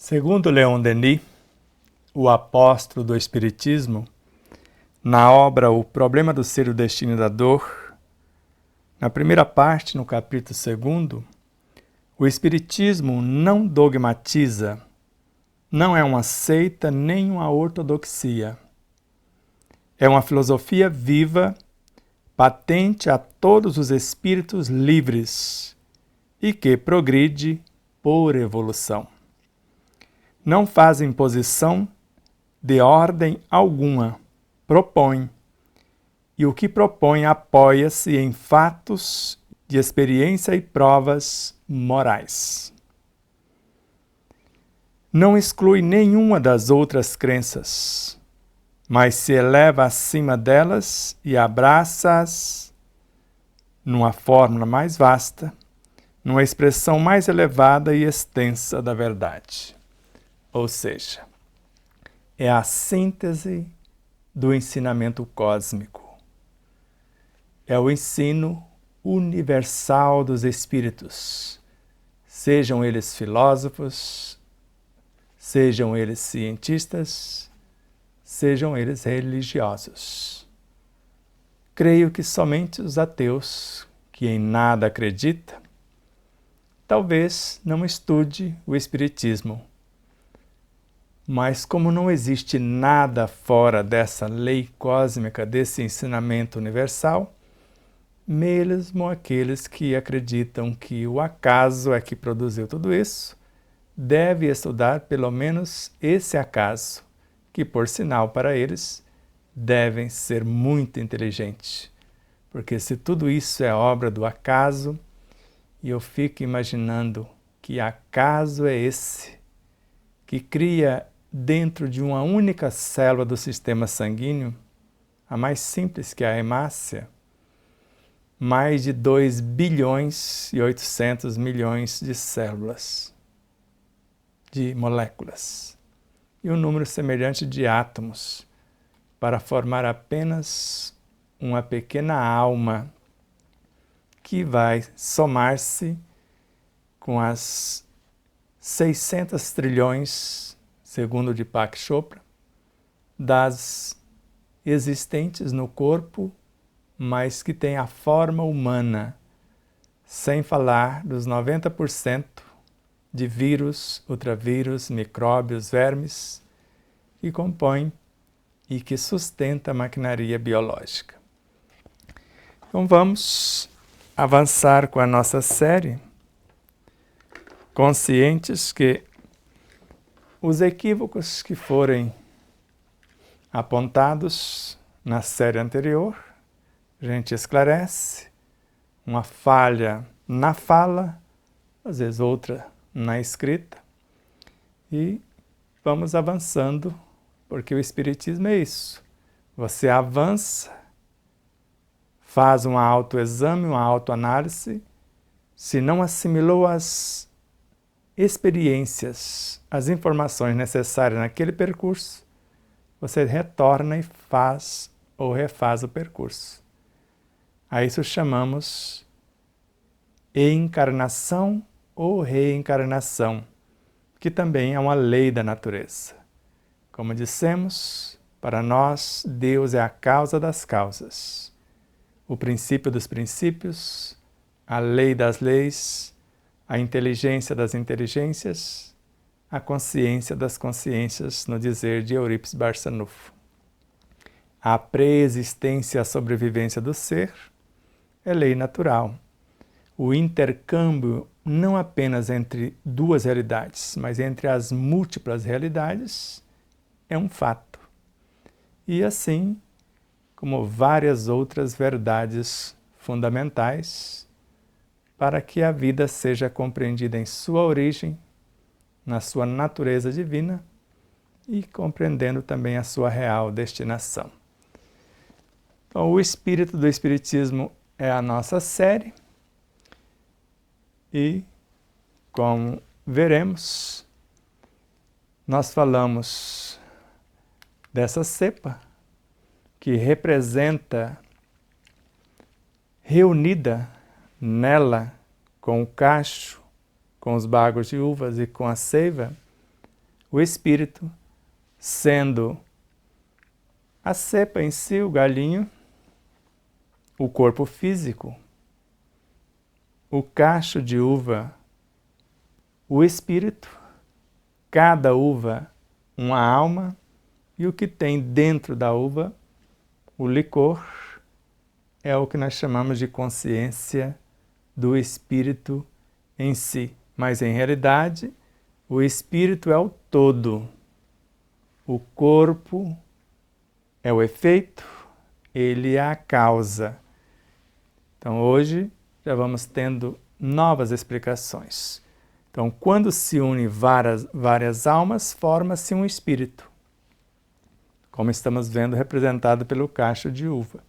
Segundo Leon Denis, o apóstolo do Espiritismo, na obra O Problema do Ser e o Destino da Dor, na primeira parte, no capítulo 2, o Espiritismo não dogmatiza, não é uma seita nem uma ortodoxia. É uma filosofia viva, patente a todos os espíritos livres e que progride por evolução. Não faz imposição de ordem alguma, propõe, e o que propõe apoia-se em fatos de experiência e provas morais. Não exclui nenhuma das outras crenças, mas se eleva acima delas e abraça-as numa fórmula mais vasta, numa expressão mais elevada e extensa da verdade. Ou seja, é a síntese do ensinamento cósmico. É o ensino universal dos espíritos, sejam eles filósofos, sejam eles cientistas, sejam eles religiosos. Creio que somente os ateus, que em nada acreditam, talvez não estude o Espiritismo. Mas como não existe nada fora dessa lei cósmica, desse ensinamento universal, mesmo aqueles que acreditam que o acaso é que produziu tudo isso, deve estudar pelo menos esse acaso, que por sinal para eles devem ser muito inteligentes. Porque se tudo isso é obra do acaso, e eu fico imaginando que acaso é esse que cria dentro de uma única célula do sistema sanguíneo, a mais simples que a hemácia, mais de 2 bilhões e 800 milhões de células, de moléculas, e um número semelhante de átomos, para formar apenas uma pequena alma que vai somar-se com as 600 trilhões, segundo Deepak Chopra, das existentes no corpo, mas que tem a forma humana, sem falar dos 90% de vírus, ultravírus, micróbios, vermes, que compõem e que sustenta a maquinaria biológica. Então vamos avançar com a nossa série, conscientes que os equívocos que forem apontados na série anterior, a gente esclarece, uma falha na fala, às vezes outra na escrita, e vamos avançando, porque o Espiritismo é isso. Você avança, faz um autoexame, uma autoanálise, se não assimilou as experiências, as informações necessárias naquele percurso, você retorna e faz ou refaz o percurso. A isso chamamos encarnação ou reencarnação, que também é uma lei da natureza. Como dissemos, para nós, Deus é a causa das causas, o princípio dos princípios, a lei das leis, a inteligência das inteligências, a consciência das consciências, no dizer de Eurípides Barçanufo. A preexistência e a sobrevivência do ser é lei natural. O intercâmbio não apenas entre duas realidades, mas entre as múltiplas realidades, é um fato. E assim, como várias outras verdades fundamentais, para que a vida seja compreendida em sua origem, na sua natureza divina e compreendendo também a sua real destinação. Então, o espírito do Espiritismo é a nossa série e, como veremos, nós falamos dessa cepa que representa, reunida nela com o cacho, com os bagos de uvas e com a seiva, o espírito, sendo a cepa em si, o galinho, o corpo físico, o cacho de uva, o espírito, cada uva uma alma, e o que tem dentro da uva, o licor, é o que nós chamamos de consciência do espírito em si. Mas, em realidade, o espírito é o todo. O corpo é o efeito, ele é a causa. Então, hoje, já vamos tendo novas explicações. Então, quando se une várias almas, forma-se um espírito, como estamos vendo representado pelo cacho de uva.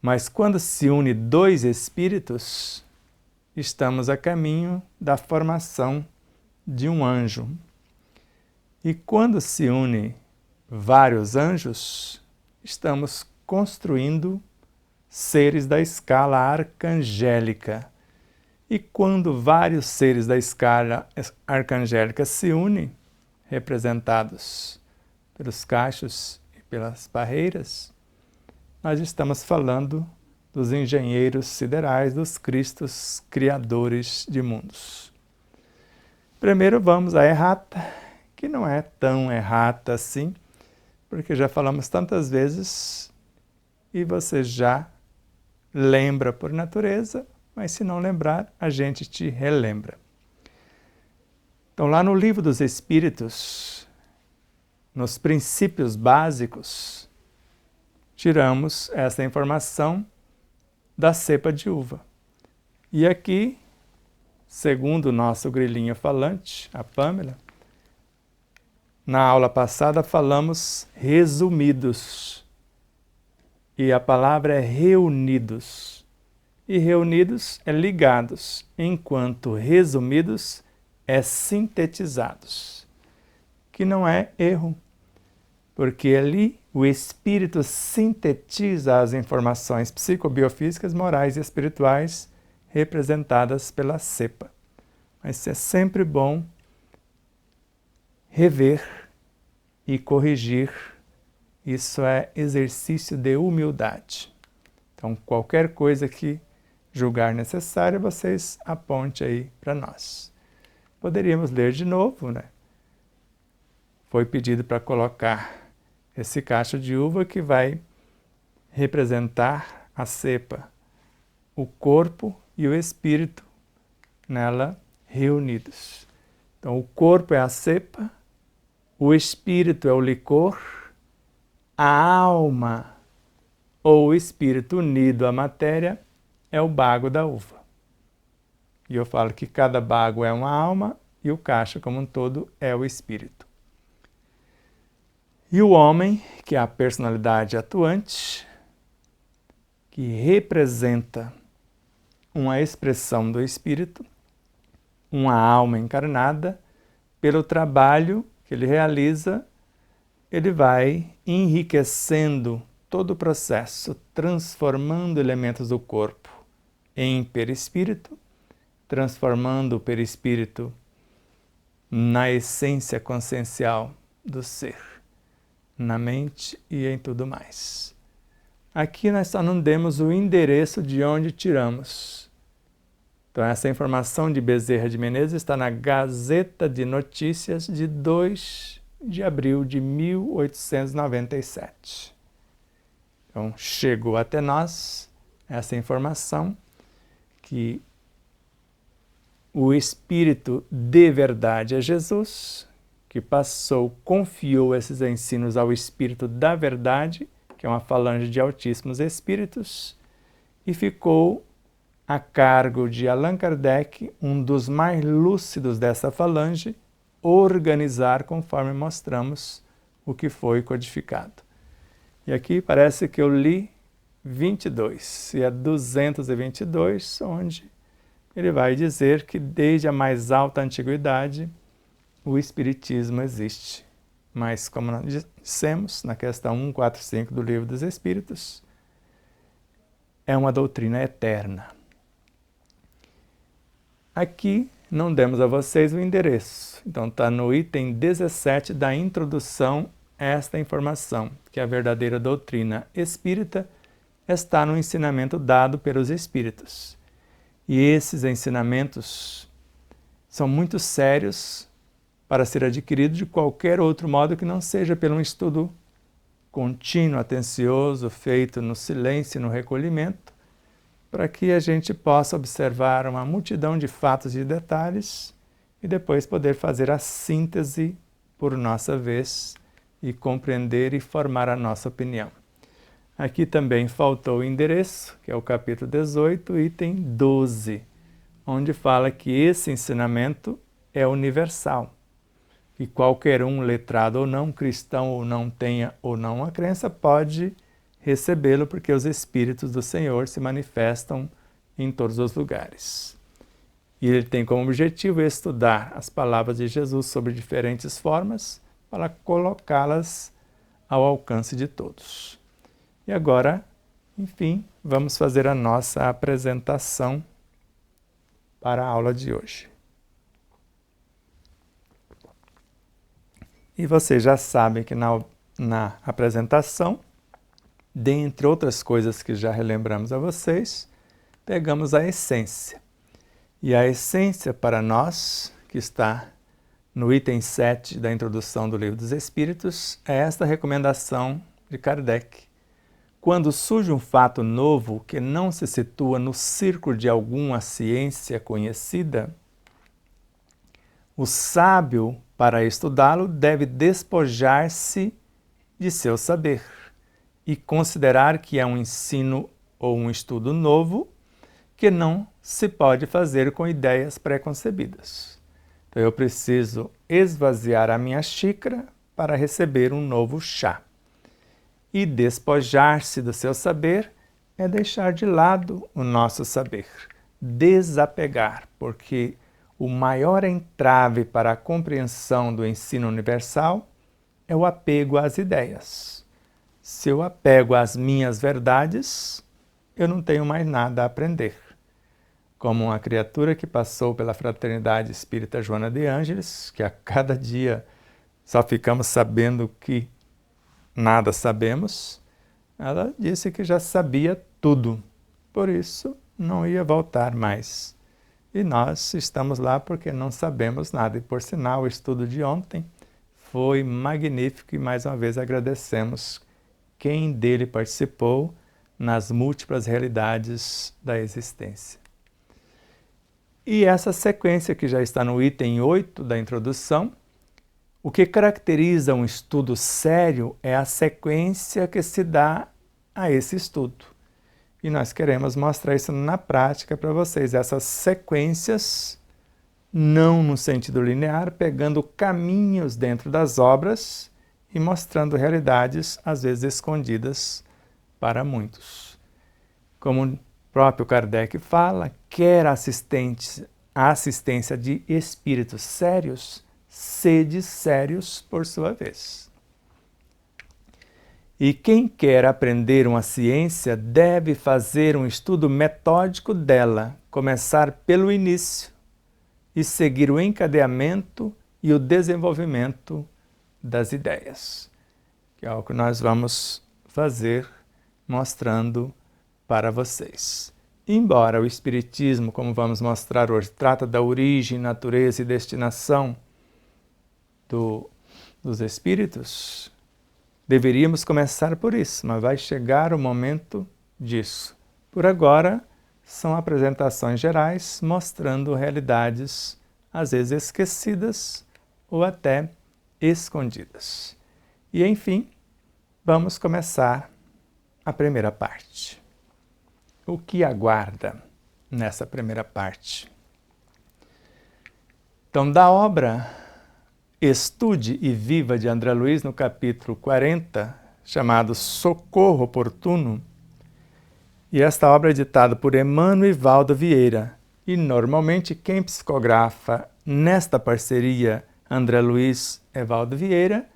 Mas quando se une 2 espíritos, estamos a caminho da formação de um anjo. E quando se une vários anjos, estamos construindo seres da escala arcangélica. E quando vários seres da escala arcangélica se unem, representados pelos cachos e pelas parreiras, nós estamos falando dos engenheiros siderais, dos cristos criadores de mundos. Primeiro vamos à errata, que não é tão errata assim, porque já falamos tantas vezes e você já lembra por natureza, mas se não lembrar, a gente te relembra. Então, lá no Livro dos Espíritos, nos princípios básicos, tiramos essa informação da cepa de uva. E aqui, segundo o nosso grilinho falante, a Pamela, na aula passada falamos resumidos. E a palavra é reunidos. E reunidos é ligados, enquanto resumidos é sintetizados. Que não é erro, porque ali o espírito sintetiza as informações psicobiofísicas, morais e espirituais representadas pela cepa. Mas é sempre bom rever e corrigir. Isso é exercício de humildade. Então, qualquer coisa que julgar necessária, vocês aponte aí para nós. Poderíamos ler de novo, né? Foi pedido para colocar esse cacho de uva que vai representar a cepa, o corpo e o espírito nela reunidos. Então, o corpo é a cepa, o espírito é o licor, a alma ou o espírito unido à matéria é o bago da uva. E eu falo que cada bago é uma alma e o cacho como um todo é o espírito. E o homem, que é a personalidade atuante, que representa uma expressão do espírito, uma alma encarnada, pelo trabalho que ele realiza, ele vai enriquecendo todo o processo, transformando elementos do corpo em perispírito, transformando o perispírito na essência consciencial do ser, na mente e em tudo mais. Aqui nós só não demos o endereço de onde tiramos. Então essa informação de Bezerra de Menezes está na Gazeta de Notícias de 2 de abril de 1897. Então chegou até nós essa informação que o Espírito de verdade é Jesus, que confiou esses ensinos ao Espírito da verdade, que é uma falange de altíssimos espíritos, e ficou a cargo de Allan Kardec, um dos mais lúcidos dessa falange, organizar conforme mostramos o que foi codificado. E aqui parece que eu li 22, e é 222, onde ele vai dizer que desde a mais alta antiguidade o Espiritismo existe. Mas, como nós dissemos na questão 145 do Livro dos Espíritos, é uma doutrina eterna. Aqui não demos a vocês o endereço. Então está no item 17 da introdução esta informação, que a verdadeira doutrina espírita está no ensinamento dado pelos espíritos. E esses ensinamentos são muito sérios para ser adquiridos de qualquer outro modo que não seja pelo estudo contínuo, atencioso, feito no silêncio e no recolhimento, para que a gente possa observar uma multidão de fatos e detalhes e depois poder fazer a síntese por nossa vez e compreender e formar a nossa opinião. Aqui também faltou o endereço, que é o capítulo 18, item 12, onde fala que esse ensinamento é universal. E qualquer um, letrado ou não, cristão ou não, tenha ou não a crença, pode recebê-lo, porque os Espíritos do Senhor se manifestam em todos os lugares. E ele tem como objetivo estudar as palavras de Jesus sobre diferentes formas, para colocá-las ao alcance de todos. E agora, enfim, vamos fazer a nossa apresentação para a aula de hoje. E vocês já sabem que na apresentação, dentre outras coisas que já relembramos a vocês, pegamos a essência. E a essência para nós, que está no item 7 da introdução do Livro dos Espíritos, é esta recomendação de Kardec. Quando surge um fato novo que não se situa no círculo de alguma ciência conhecida, o sábio, para estudá-lo, deve despojar-se de seu saber e considerar que é um ensino ou um estudo novo que não se pode fazer com ideias pré-concebidas. Então eu preciso esvaziar a minha xícara para receber um novo chá. E despojar-se do seu saber é deixar de lado o nosso saber, desapegar, porque o maior entrave para a compreensão do ensino universal é o apego às ideias. Se eu apego às minhas verdades, eu não tenho mais nada a aprender. Como uma criatura que passou pela Fraternidade Espírita Joana de Ângeles, que a cada dia só ficamos sabendo que nada sabemos, ela disse que já sabia tudo, por isso não ia voltar mais. E nós estamos lá porque não sabemos nada. E por sinal, o estudo de ontem foi magnífico e mais uma vez agradecemos quem dele participou nas múltiplas realidades da existência. E essa sequência que já está no item 8 da introdução, o que caracteriza um estudo sério é a sequência que se dá a esse estudo. E nós queremos mostrar isso na prática para vocês, essas sequências, não no sentido linear, pegando caminhos dentro das obras e mostrando realidades, às vezes escondidas para muitos. Como o próprio Kardec fala, quer a assistência de espíritos sérios, sede sérios por sua vez. E quem quer aprender uma ciência deve fazer um estudo metódico dela, começar pelo início e seguir o encadeamento e o desenvolvimento das ideias, que é o que nós vamos fazer mostrando para vocês. Embora o Espiritismo, como vamos mostrar hoje, trata da origem, natureza e destinação dos espíritos, deveríamos começar por isso, mas vai chegar o momento disso. Por agora, são apresentações gerais mostrando realidades, às vezes esquecidas ou até escondidas. E, enfim, vamos começar a primeira parte. O que aguarda nessa primeira parte? Então, da obra Estude e Viva de André Luiz, no capítulo 40, chamado Socorro Oportuno, e esta obra é editada por Emmanuel e Valdo Vieira, e normalmente quem psicografa nesta parceria André Luiz, Evaldo Vieira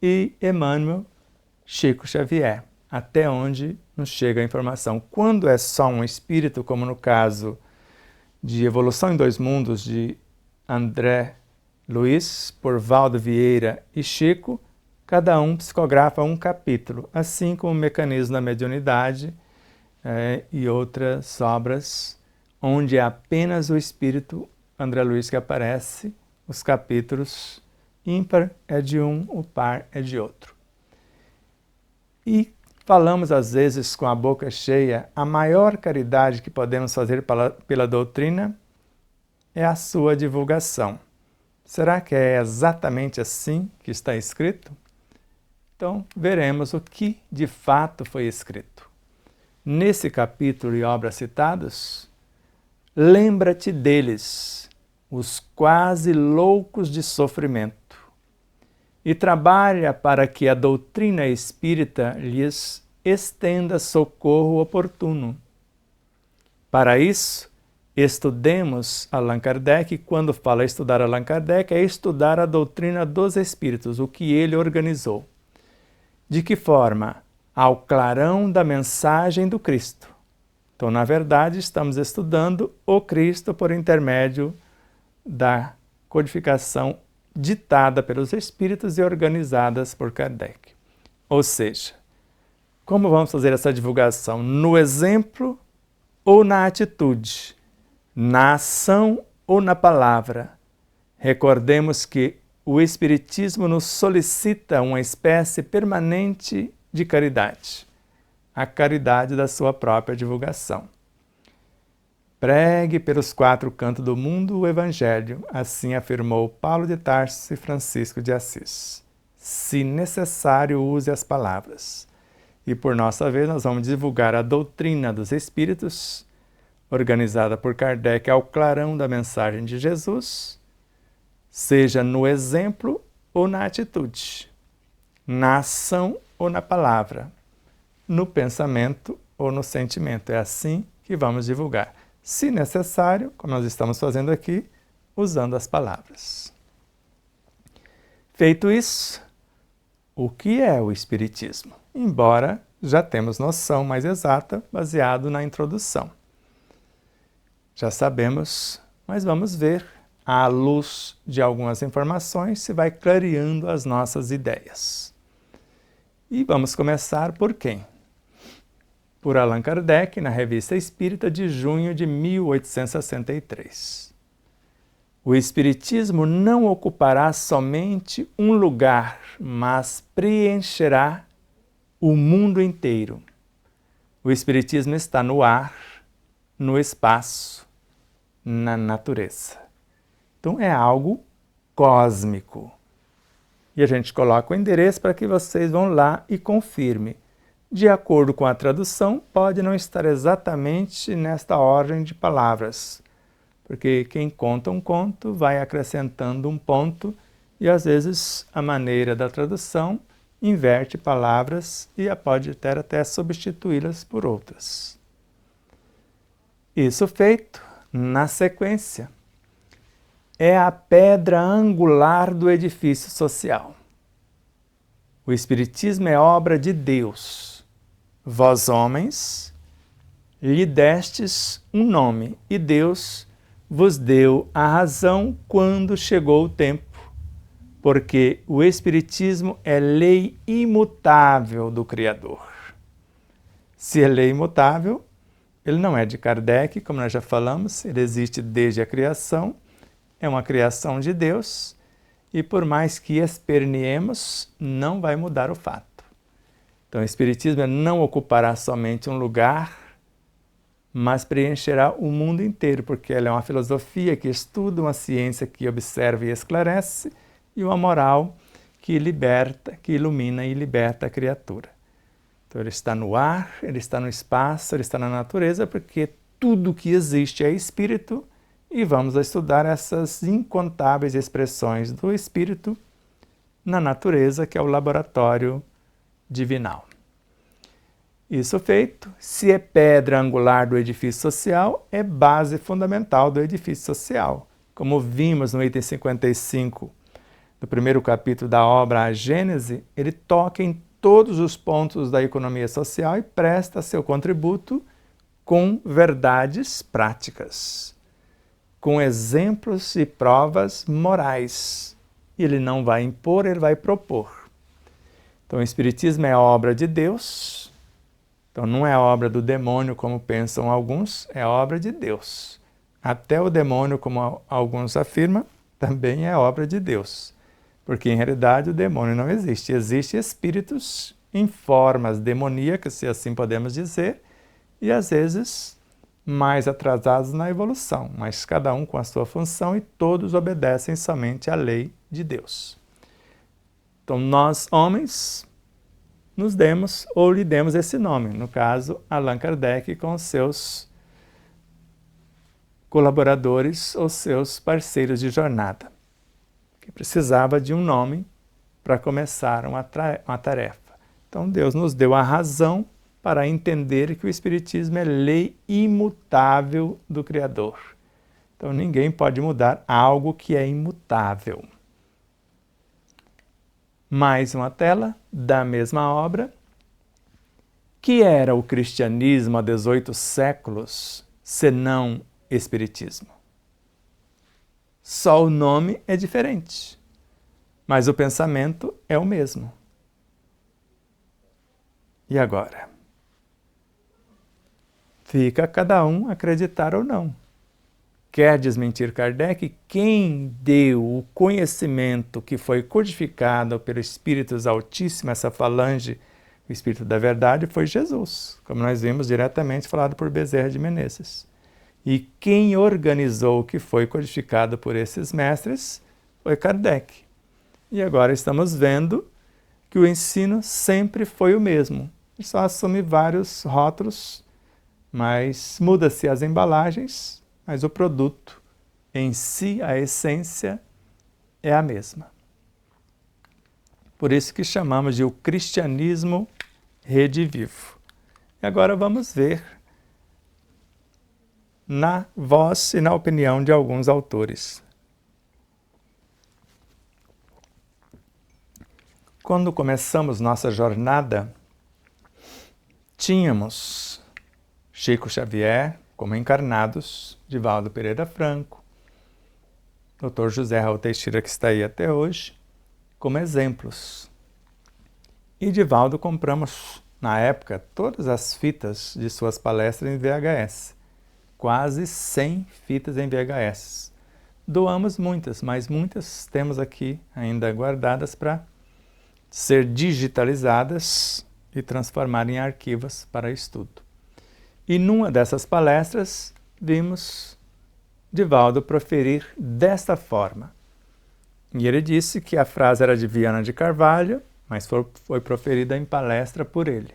e Emmanuel, Chico Xavier, até onde nos chega a informação. Quando é só um espírito, como no caso de Evolução em Dois Mundos, de André Luiz, por Valdo Vieira e Chico, cada um psicografa um capítulo, assim como o Mecanismo da Mediunidade e outras obras, onde é apenas o espírito André Luiz que aparece, os capítulos ímpar é de um, o par é de outro. E falamos às vezes com a boca cheia, a maior caridade que podemos fazer pela doutrina é a sua divulgação. Será que é exatamente assim que está escrito? Então, veremos o que de fato foi escrito. Nesse capítulo e obras citados, lembra-te deles, os quase loucos de sofrimento, e trabalha para que a doutrina espírita lhes estenda socorro oportuno. Para isso, estudemos Allan Kardec, e quando fala estudar Allan Kardec, é estudar a doutrina dos espíritos, o que ele organizou. De que forma? Ao clarão da mensagem do Cristo. Então, na verdade, estamos estudando o Cristo por intermédio da codificação ditada pelos espíritos e organizadas por Kardec. Ou seja, como vamos fazer essa divulgação? No exemplo ou na atitude? Na ação ou na palavra? Recordemos que o Espiritismo nos solicita uma espécie permanente de caridade, a caridade da sua própria divulgação. Pregue pelos 4 cantos do mundo o Evangelho, assim afirmou Paulo de Tarso e Francisco de Assis. Se necessário, use as palavras. E por nossa vez, nós vamos divulgar a doutrina dos Espíritos, organizada por Kardec ao clarão da mensagem de Jesus, seja no exemplo ou na atitude, na ação ou na palavra, no pensamento ou no sentimento. É assim que vamos divulgar. Se necessário, como nós estamos fazendo aqui, usando as palavras. Feito isso, o que é o Espiritismo? Embora já temos noção mais exata, baseado na introdução. Já sabemos, mas vamos ver, à luz de algumas informações, se vai clareando as nossas ideias. E vamos começar por quem? Por Allan Kardec, na Revista Espírita de junho de 1863. O Espiritismo não ocupará somente um lugar, mas preencherá o mundo inteiro. O Espiritismo está no ar, no espaço, na natureza. Então é algo cósmico. E a gente coloca o endereço para que vocês vão lá e confirmem. De acordo com a tradução, pode não estar exatamente nesta ordem de palavras, porque quem conta um conto vai acrescentando um ponto e às vezes a maneira da tradução inverte palavras e pode até substituí-las por outras. Isso feito, na sequência, é a pedra angular do edifício social. O Espiritismo é obra de Deus. Vós, homens, lhe destes um nome, e Deus vos deu a razão quando chegou o tempo, porque o Espiritismo é lei imutável do Criador. Se é lei imutável, ele não é de Kardec, como nós já falamos, ele existe desde a criação, é uma criação de Deus, e por mais que esperneemos, não vai mudar o fato. Então, o Espiritismo não ocupará somente um lugar, mas preencherá o mundo inteiro, porque ela é uma filosofia que estuda, uma ciência que observa e esclarece, e uma moral que liberta, que ilumina e liberta a criatura. Então, ele está no ar, ele está no espaço, ele está na natureza, porque tudo que existe é espírito, e vamos estudar essas incontáveis expressões do espírito na natureza, que é o laboratório divinal. Isso feito, se é pedra angular do edifício social, é base fundamental do edifício social. Como vimos no item 55 do primeiro capítulo da obra A Gênese, ele toca em todos os pontos da economia social e presta seu contributo com verdades práticas, com exemplos e provas morais. Ele não vai impor, ele vai propor. Então o Espiritismo é obra de Deus, então não é obra do demônio como pensam alguns, é obra de Deus. Até o demônio, como alguns afirmam, também é obra de Deus. Porque, em realidade, o demônio não existe. Existem espíritos em formas demoníacas, se assim podemos dizer, e às vezes mais atrasados na evolução, mas cada um com a sua função e todos obedecem somente à lei de Deus. Então, nós, homens, nos demos ou lhe demos esse nome. No caso, Allan Kardec com seus colaboradores ou seus parceiros de jornada, que precisava de um nome para começar uma tarefa. Então Deus nos deu a razão para entender que o Espiritismo é lei imutável do Criador. Então ninguém pode mudar algo que é imutável. Mais uma tela da mesma obra. Que era o cristianismo há 18 séculos, senão Espiritismo? Só o nome é diferente, mas o pensamento é o mesmo. E agora? Fica a cada um acreditar ou não. Quer desmentir Kardec? Quem deu o conhecimento que foi codificado pelos Espíritos Altíssimos, essa falange, o Espírito da Verdade, foi Jesus, como nós vimos diretamente falado por Bezerra de Menezes. E quem organizou o que foi codificado por esses mestres foi Kardec. E agora estamos vendo que o ensino sempre foi o mesmo. Só assume vários rótulos, mas muda-se as embalagens, mas o produto em si, a essência, é a mesma. Por isso que chamamos de o cristianismo redivivo. E agora vamos ver na voz e na opinião de alguns autores. Quando começamos nossa jornada, tínhamos Chico Xavier como encarnados, Divaldo Pereira Franco, Dr. José Raul Teixeira, que está aí até hoje, como exemplos. E Divaldo compramos, na época, todas as fitas de suas palestras em VHS. Quase 100 fitas em VHS. Doamos muitas, mas muitas temos aqui ainda guardadas para ser digitalizadas e transformar em arquivos para estudo. E numa dessas palestras vimos Divaldo proferir desta forma. E ele disse que a frase era de Viana de Carvalho, mas foi proferida em palestra por ele.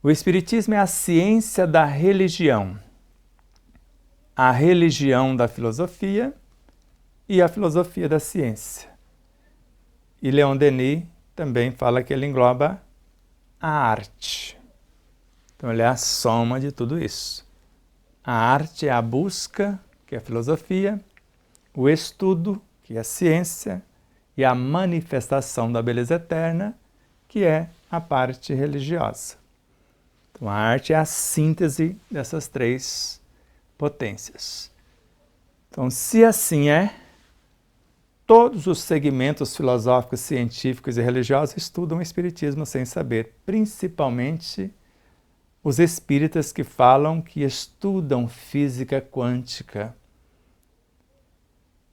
O Espiritismo é a ciência da religião, a religião da filosofia e a filosofia da ciência. E Leon Denis também fala que ele engloba a arte. Então ele é a soma de tudo isso. A arte é a busca, que é a filosofia, o estudo, que é a ciência, e a manifestação da beleza eterna, que é a parte religiosa. Então a arte é a síntese dessas três potências. Então, se assim é, todos os segmentos filosóficos, científicos e religiosos estudam o Espiritismo sem saber, principalmente os espíritas que falam que estudam física quântica.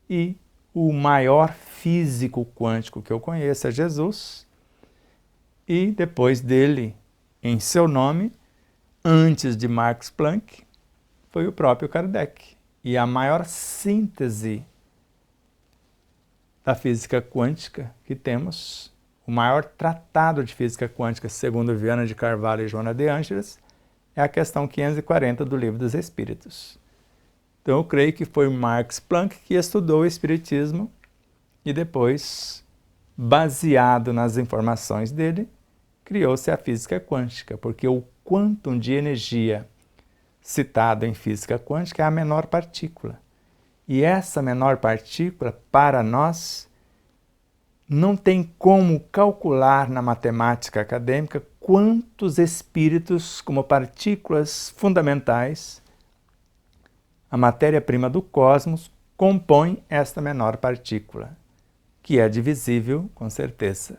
E o maior físico quântico que eu conheço é Jesus, e depois dele, em seu nome, antes de Max Planck, foi o próprio Kardec. E a maior síntese da física quântica que temos, o maior tratado de física quântica, segundo Viana de Carvalho e Joana de Ângeles, é a questão 540 do Livro dos Espíritos. Então eu creio que foi Max Planck que estudou o Espiritismo e depois, baseado nas informações dele, criou-se a física quântica, porque o quantum de energia citado em física quântica é a menor partícula. E essa menor partícula, para nós, não tem como calcular na matemática acadêmica quantos espíritos, como partículas fundamentais, A matéria-prima do cosmos compõe esta menor partícula, que é divisível, com certeza.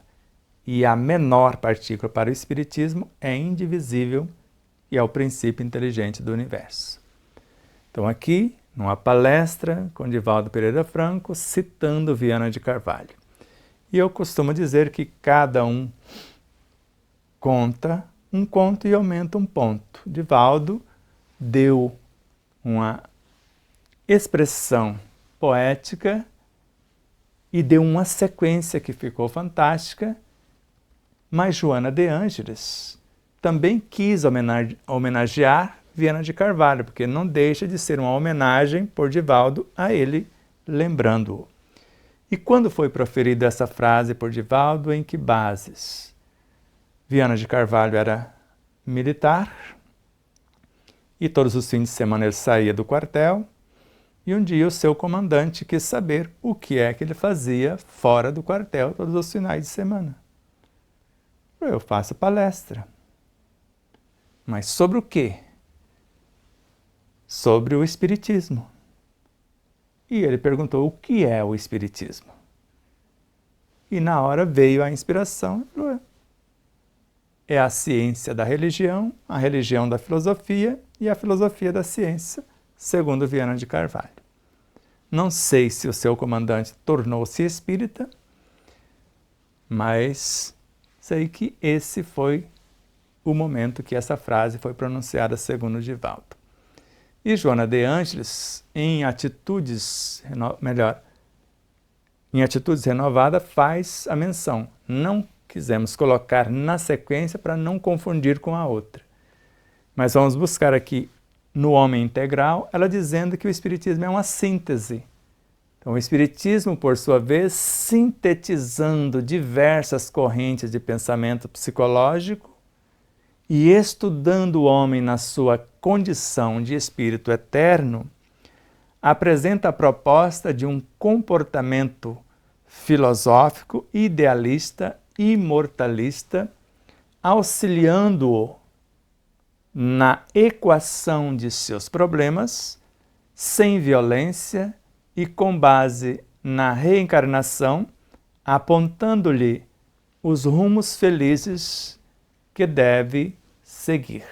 E a menor partícula para o Espiritismo é indivisível, e é o princípio inteligente do universo. Então aqui, numa palestra com Divaldo Pereira Franco, citando Viana de Carvalho. E eu costumo dizer que cada um conta um conto e aumenta um ponto. Divaldo deu uma expressão poética e deu uma sequência que ficou fantástica, mas Joana de Ângeles também quis homenagear Viana de Carvalho, porque não deixa de ser uma homenagem por Divaldo a ele, lembrando-o. E quando foi proferida essa frase por Divaldo, em que bases? Viana de Carvalho era militar e todos os fins de semana ele saía do quartel, e um dia o seu comandante quis saber o que é que ele fazia fora do quartel todos os finais de semana. Eu faço palestra. Mas sobre o quê? Sobre o Espiritismo. E ele perguntou o que é o Espiritismo. E na hora veio a inspiração e falou: é a ciência da religião, a religião da filosofia e a filosofia da ciência, segundo Viana de Carvalho. Não sei se o seu comandante tornou-se espírita, mas sei que esse foi o momento que essa frase foi pronunciada segundo Divaldo. E Joana de Ângeles, em Atitudes Renovadas, faz a menção. Não quisemos colocar na sequência para não confundir com a outra. Mas vamos buscar aqui no Homem Integral, ela dizendo que o Espiritismo é uma síntese. Então, o Espiritismo, por sua vez, sintetizando diversas correntes de pensamento psicológico e estudando o homem na sua condição de espírito eterno, apresenta a proposta de um comportamento filosófico, idealista, imortalista, auxiliando-o na equação de seus problemas, sem violência e com base na reencarnação, apontando-lhe os rumos felizes que deve seguir.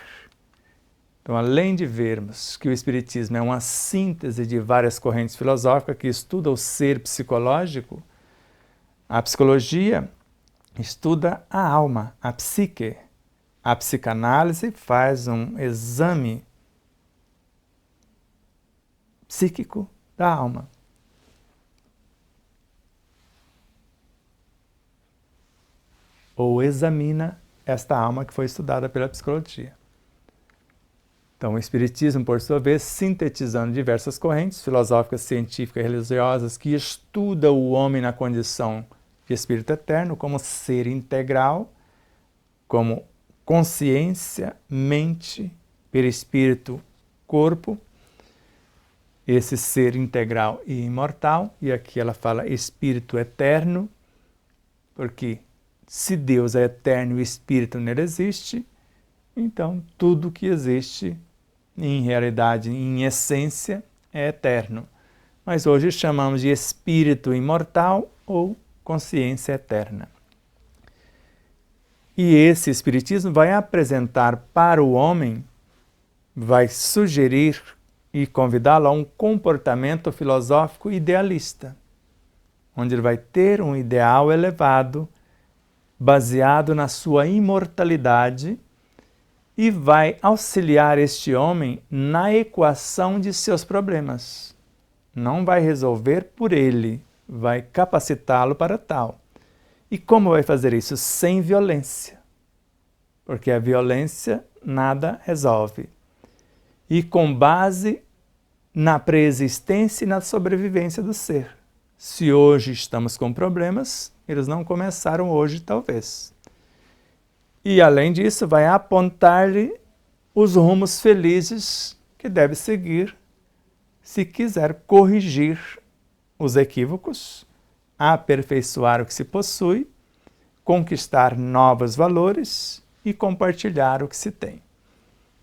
Então, além de vermos que o Espiritismo é uma síntese de várias correntes filosóficas que estudam o ser psicológico, a psicologia estuda a alma, a psique. A psicanálise faz um exame psíquico da alma. Ou examina esta alma que foi estudada pela psicologia. Então, o Espiritismo, por sua vez, sintetizando diversas correntes filosóficas, científicas e religiosas que estudam o homem na condição de espírito eterno como ser integral, como consciência, mente, perispírito, corpo, esse ser integral e imortal, e aqui ela fala espírito eterno, porque se Deus é eterno e o espírito nele existe, então tudo que existe, em realidade, em essência, é eterno. Mas hoje chamamos de espírito imortal ou consciência eterna. E esse Espiritismo vai apresentar para o homem, vai sugerir e convidá-lo a um comportamento filosófico idealista, onde ele vai ter um ideal elevado, baseado na sua imortalidade, e vai auxiliar este homem na equação de seus problemas. Não vai resolver por ele, vai capacitá-lo para tal. E como vai fazer isso? Sem violência, porque a violência nada resolve. E com base na preexistência e na sobrevivência do ser. Se hoje estamos com problemas, eles não começaram hoje, talvez. E, além disso, vai apontar-lhe os rumos felizes que deve seguir se quiser corrigir os equívocos, aperfeiçoar o que se possui, conquistar novos valores e compartilhar o que se tem.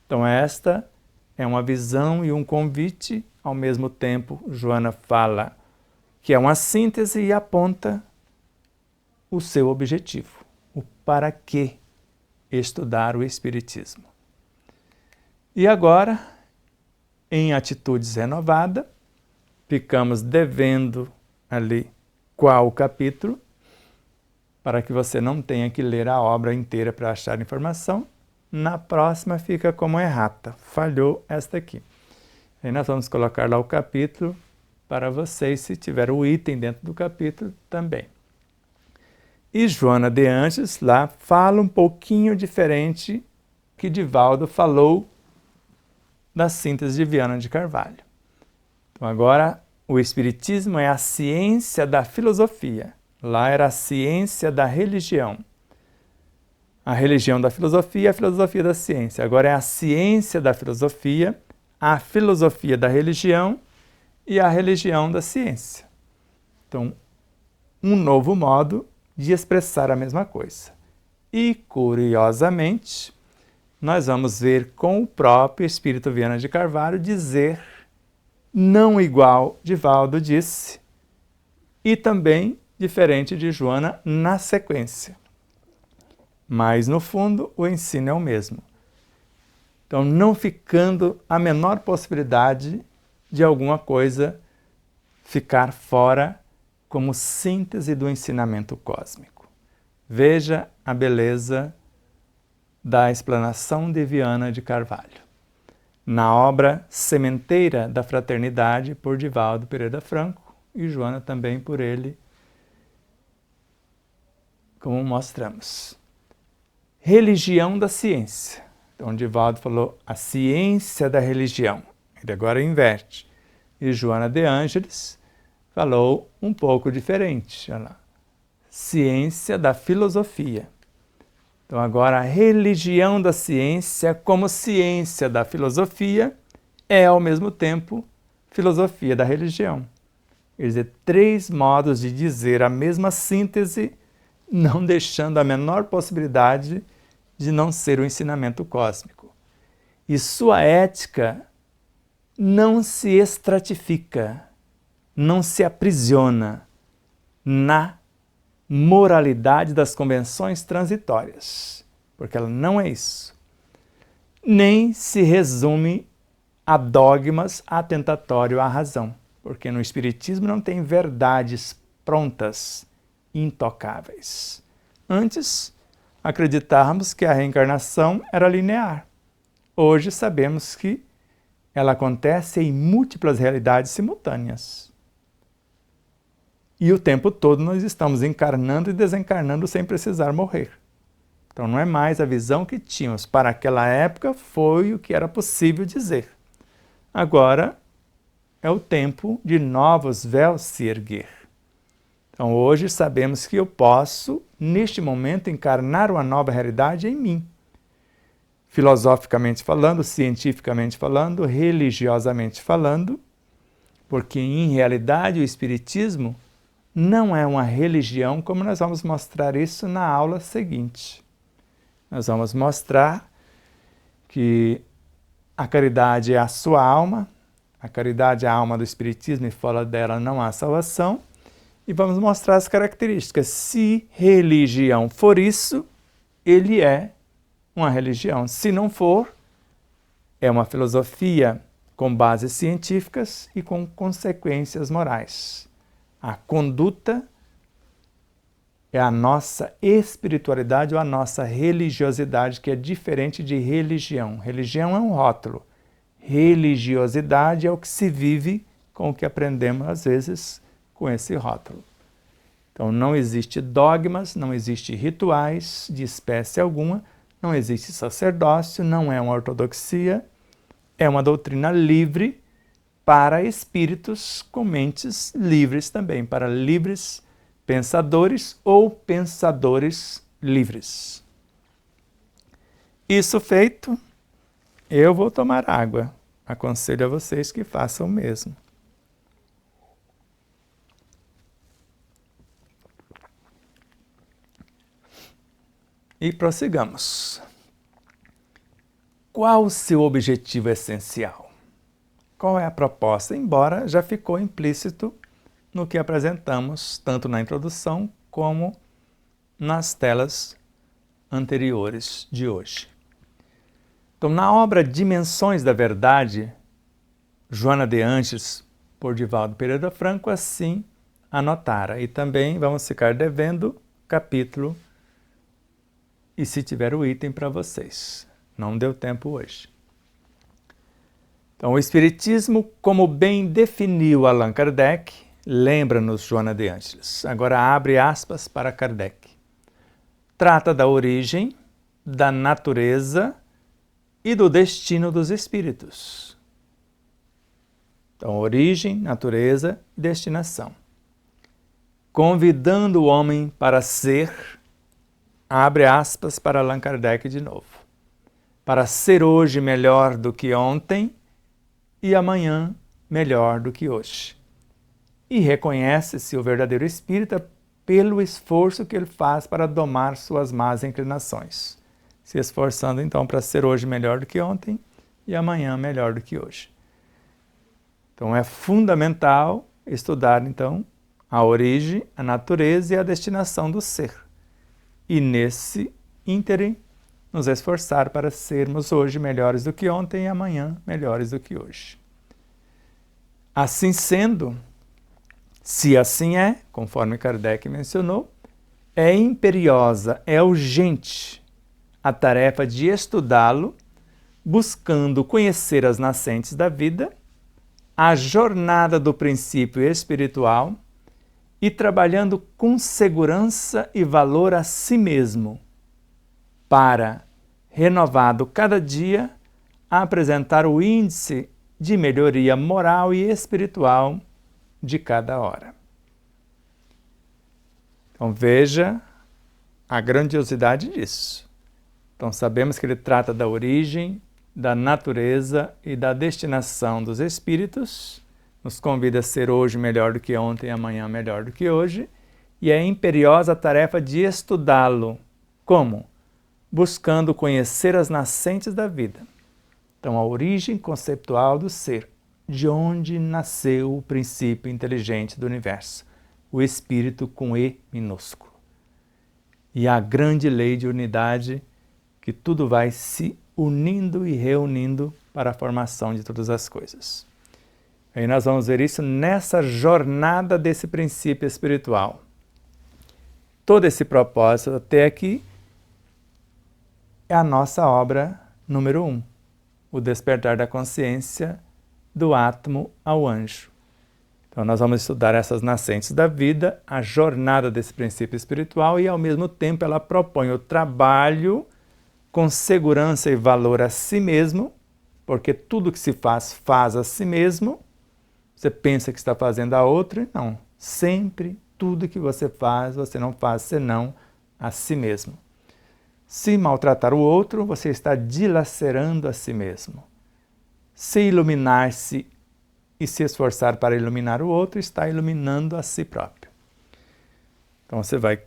Então, esta É uma visão e um convite, ao mesmo tempo. Joana fala que é uma síntese e aponta o seu objetivo, o para que estudar o Espiritismo. E agora, em Atitudes Renovada, ficamos devendo ali qual capítulo, para que você não tenha que ler a obra inteira para achar informação. Na próxima fica como errata, falhou esta aqui. Aí nós vamos colocar lá o capítulo para vocês, se tiver o item dentro do capítulo também. E Joana de Anjos lá fala um pouquinho diferente que Divaldo falou da síntese de Viana de Carvalho. Então agora o Espiritismo é a ciência da filosofia. Lá era a ciência da religião. A religião da filosofia, a filosofia da ciência. Agora é a ciência da filosofia, a filosofia da religião e a religião da ciência. Então, um novo modo de expressar a mesma coisa. E, curiosamente, nós vamos ver com o próprio Espírito Viana de Carvalho dizer, não igual Divaldo disse, e também diferente de Joana na sequência. Mas, no fundo, o ensino é o mesmo. Então, não ficando a menor possibilidade de alguma coisa ficar fora como síntese do ensinamento cósmico. Veja a beleza da explanação de Viana de Carvalho, na obra Sementeira da Fraternidade, por Divaldo Pereira Franco, e Joana também por ele, como mostramos. Religião da ciência. Então, Divaldo falou a ciência da religião. Ele agora inverte. E Joana de Ângeles falou um pouco diferente. Olha lá. Ciência da filosofia. Então, agora, a religião da ciência como ciência da filosofia é, ao mesmo tempo, filosofia da religião. Quer dizer, 3 modos de dizer a mesma síntese, não deixando a menor possibilidade de não ser o ensinamento cósmico. E sua ética não se estratifica, não se aprisiona na moralidade das convenções transitórias, porque ela não é isso. Nem se resume a dogmas atentatórios à razão, porque no Espiritismo não tem verdades prontas, intocáveis. Antes, acreditávamos que a reencarnação era linear. Hoje sabemos que ela acontece em múltiplas realidades simultâneas. E o tempo todo nós estamos encarnando e desencarnando sem precisar morrer. Então não é mais a visão que tínhamos. Para aquela época foi o que era possível dizer. Agora é o tempo de novos véus se erguer. Então hoje sabemos que eu posso, neste momento, encarnar uma nova realidade em mim. Filosoficamente falando, cientificamente falando, religiosamente falando, porque em realidade o Espiritismo não é uma religião, como nós vamos mostrar isso na aula seguinte. Nós vamos mostrar que a caridade é a sua alma, a caridade é a alma do Espiritismo e fora dela não há salvação, e vamos mostrar as características. Se religião for isso, ele é uma religião. Se não for, é uma filosofia com bases científicas e com consequências morais. A conduta é a nossa espiritualidade ou a nossa religiosidade, que é diferente de religião. Religião é um rótulo. Religiosidade é o que se vive com o que aprendemos, às vezes, com esse rótulo. Então, não existe dogmas, não existe rituais de espécie alguma, não existe sacerdócio, não é uma ortodoxia, é uma doutrina livre para espíritos com mentes livres também, para livres pensadores ou pensadores livres. Isso feito, eu vou tomar água. Aconselho a vocês que façam o mesmo. E prossigamos. qual o seu objetivo essencial? Qual é a proposta? Embora já ficou implícito no que apresentamos, tanto na introdução como nas telas anteriores de hoje. Então, na obra Dimensões da Verdade, Joana de Angelis, por Divaldo Pereira Franco, assim anotara. E também vamos ficar devendo capítulo e se tiver o item para vocês. Não deu tempo hoje. Então, o Espiritismo, como bem definiu Allan Kardec, lembra-nos Joana de Angelis. Agora abre aspas para Kardec. Trata da origem, da natureza e do destino dos espíritos. Então, origem, natureza e destinação. Convidando o homem para ser, abre aspas para Allan Kardec de novo, para ser hoje melhor do que ontem e amanhã melhor do que hoje. E reconhece-se o verdadeiro espírita pelo esforço que ele faz para domar suas más inclinações, se esforçando então para ser hoje melhor do que ontem e amanhã melhor do que hoje. Então é fundamental estudar então a origem, a natureza e a destinação do ser. E nesse ínterim nos esforçar para sermos hoje melhores do que ontem e amanhã melhores do que hoje. Assim sendo, se assim é, conforme Kardec mencionou, é imperiosa, é urgente a tarefa de estudá-lo, buscando conhecer as nascentes da vida, a jornada do princípio espiritual e trabalhando com segurança e valor a si mesmo, para, renovado cada dia, apresentar o índice de melhoria moral e espiritual de cada hora. Então veja a grandiosidade disso. Então sabemos que ele trata da origem, da natureza e da destinação dos espíritos, nos convida a ser hoje melhor do que ontem e amanhã melhor do que hoje, e é imperiosa a tarefa de estudá-lo. Como? Buscando conhecer as nascentes da vida. Então, a origem conceptual do ser, de onde nasceu o princípio inteligente do universo, o espírito com E minúsculo. E a grande lei de unidade, que tudo vai se unindo e reunindo para a formação de todas as coisas. Aí nós vamos ver isso nessa jornada desse princípio espiritual. Todo esse propósito até aqui é a nossa obra número 1, o despertar da consciência do átomo ao anjo. Então nós vamos estudar essas nascentes da vida, a jornada desse princípio espiritual e ao mesmo tempo ela propõe o trabalho com segurança e valor a si mesmo, porque tudo que se faz, faz a si mesmo. Você pensa que está fazendo a outro, não. Sempre, tudo que você faz, você não faz senão a si mesmo. Se maltratar o outro, você está dilacerando a si mesmo. Se iluminar-se e se esforçar para iluminar o outro, está iluminando a si próprio. Então você vai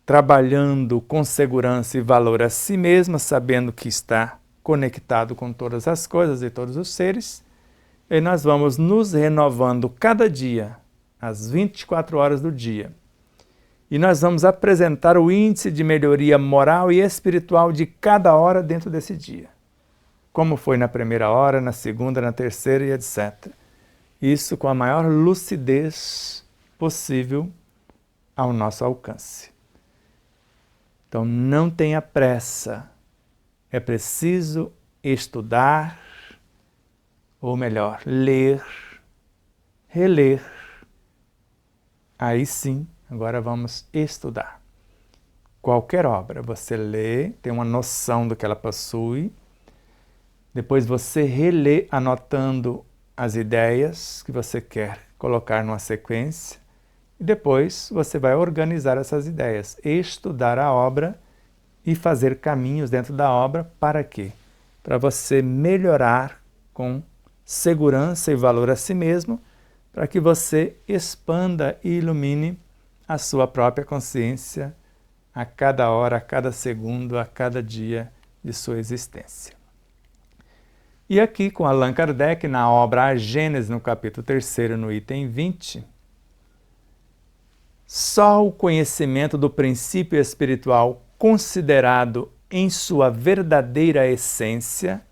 trabalhando com segurança e valor a si mesmo, sabendo que está conectado com todas as coisas e todos os seres, e nós vamos nos renovando cada dia, às 24 horas do dia. E nós vamos apresentar o índice de melhoria moral e espiritual de cada hora dentro desse dia. Como foi na primeira hora, na segunda, na terceira e etc. Isso com a maior lucidez possível ao nosso alcance. Então não tenha pressa. É preciso estudar, ou melhor, ler, reler. Aí sim, agora vamos estudar. Qualquer obra, você lê, tem uma noção do que ela possui, depois você relê anotando as ideias que você quer colocar numa sequência, e depois você vai organizar essas ideias, estudar a obra e fazer caminhos dentro da obra. Para quê? Para você melhorar com segurança e valor a si mesmo, para que você expanda e ilumine a sua própria consciência a cada hora, a cada segundo, a cada dia de sua existência. E aqui com Allan Kardec, na obra A Gênese, no capítulo 3º, no item 20, só o conhecimento do princípio espiritual considerado em sua verdadeira essência